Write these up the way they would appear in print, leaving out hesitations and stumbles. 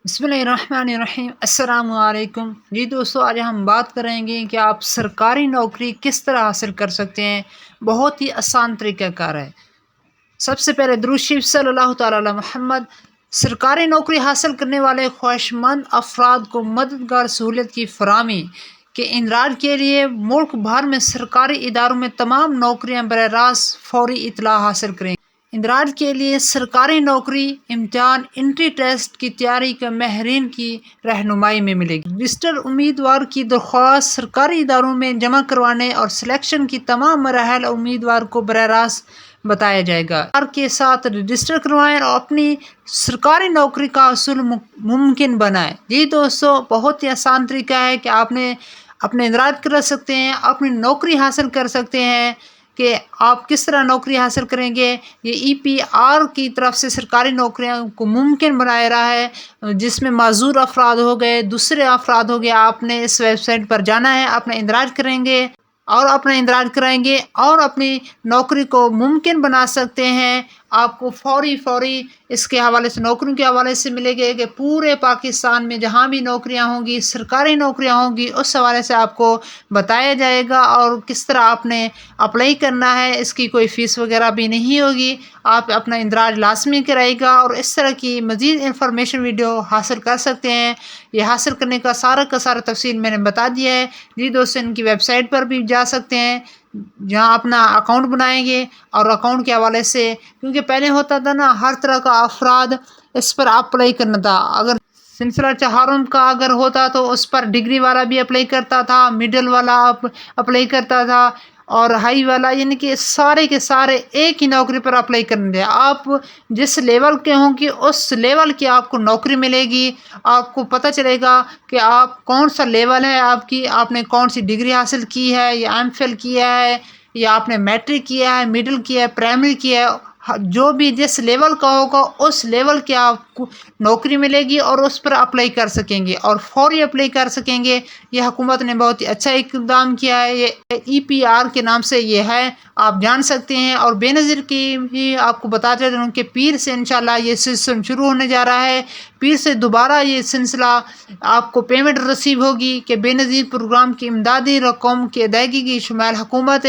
بسم اللہ الرحمن الرحیم، السلام علیکم جی دوستو، آج ہم بات کریں گے کہ آپ سرکاری نوکری کس طرح حاصل کر سکتے ہیں۔ بہت ہی آسان طریقہ کار ہے۔ سب سے پہلے درود شریف صلی اللہ تعالیٰ علی محمد۔ سرکاری نوکری حاصل کرنے والے خواہشمند افراد کو مددگار سہولت کی فراہمی کے اندراج کے لیے ملک بھر میں سرکاری اداروں میں تمام نوکریاں براہ راست فوری اطلاع حاصل کریں۔ اندراج کے لیے سرکاری نوکری امتحان انٹری ٹیسٹ کی تیاری کا ماہرین کی رہنمائی میں ملے گی۔ رجسٹرڈ امیدوار کی درخواست سرکاری اداروں میں جمع کروانے اور سلیکشن کی تمام مراحل امیدوار کو براہ راست بتایا جائے گا۔ کے ساتھ رجسٹر کروائیں اور اپنی سرکاری نوکری کا حصول ممکن بنائیں۔ جی دوستو، بہت ہی آسان طریقہ ہے کہ آپ اپنے اندراج کر سکتے ہیں، اپنی نوکری حاصل کر سکتے ہیں۔ کہ آپ کس طرح نوکری حاصل کریں گے، یہ EPR کی طرف سے سرکاری نوکریاں کو ممکن بنایا رہا ہے، جس میں معذور افراد ہو گئے، دوسرے افراد ہو گئے۔ آپ نے اس ویب سائٹ پر جانا ہے، اپنا اندراج کریں گے اور اپنا اندراج کرائیں گے اور اپنی نوکری کو ممکن بنا سکتے ہیں۔ آپ کو فوری اس کے حوالے سے، نوکریوں کے حوالے سے ملے گے کہ پورے پاکستان میں جہاں بھی نوکریاں ہوں گی، سرکاری نوکریاں ہوں گی، اس حوالے سے آپ کو بتایا جائے گا اور کس طرح آپ نے اپلائی کرنا ہے۔ اس کی کوئی فیس وغیرہ بھی نہیں ہوگی، آپ اپنا اندراج لازمی کرائے گا اور اس طرح کی مزید انفارمیشن ویڈیو حاصل کر سکتے ہیں۔ یہ حاصل کرنے کا سارا تفصیل میں نے بتا دیا ہے۔ جی دوستو، ان کی ویب سائٹ پر بھی جا سکتے ہیں، جہاں اپنا اکاؤنٹ بنائیں گے اور اکاؤنٹ کے حوالے سے، کیونکہ پہلے ہوتا تھا نا، ہر طرح کا افراد اس پر اپلائی کرنا تھا۔ اگر سلسلہ چہارم کا اگر ہوتا تو اس پر ڈگری والا بھی اپلائی کرتا تھا، مڈل والا اپلائی کرتا تھا اور ہائی والا، یعنی کہ سارے کے سارے ایک ہی نوکری پر اپلائی کرنے دیں۔ آپ جس لیول کے ہوں گے اس لیول کی آپ کو نوکری ملے گی۔ آپ کو پتہ چلے گا کہ آپ کون سا لیول ہے آپ نے کون سی ڈگری حاصل کی ہے، یا MPhil کیا ہے، یا آپ نے میٹرک کیا ہے، مڈل کیا ہے، پرائمری کیا ہے۔ جو بھی جس لیول کا ہوگا اس لیول کی آپ کو نوکری ملے گی اور اس پر اپلائی کر سکیں گے اور فوری اپلائی کر سکیں گے۔ یہ حکومت نے بہت ہی اچھا اقدام کیا ہے، یہ EPR کے نام سے یہ ہے، آپ جان سکتے ہیں۔ اور بے نظیر کی بھی آپ کو بتاتے ہیں کہ پیر سے انشاءاللہ یہ سلسلہ شروع ہونے جا رہا ہے۔ پیر سے دوبارہ یہ سلسلہ آپ کو پیمنٹ رسیو ہوگی کہ بے نظیر پروگرام کی امدادی رقم کی ادائیگی کی شمال حکومت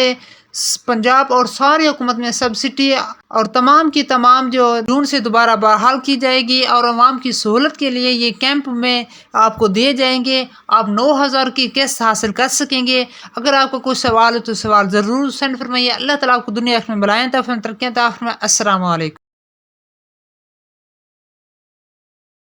پنجاب اور ساری حکومت میں سبسڈی اور تمام کی تمام جو جون سے دوبارہ بحال کی جائے گی اور عوام کی سہولت کے لیے یہ کیمپ میں آپ کو دیے جائیں گے۔ آپ 9,000 کی قسط حاصل کر سکیں گے۔ اگر آپ کو کوئی سوال ہے تو سوال ضرور سینڈ فرمائیے۔ اللہ تعالیٰ آپ کو دنیا میں بلائیں عطا فرمائے، ترقیاں عطا فرمائے۔ السلام علیکم۔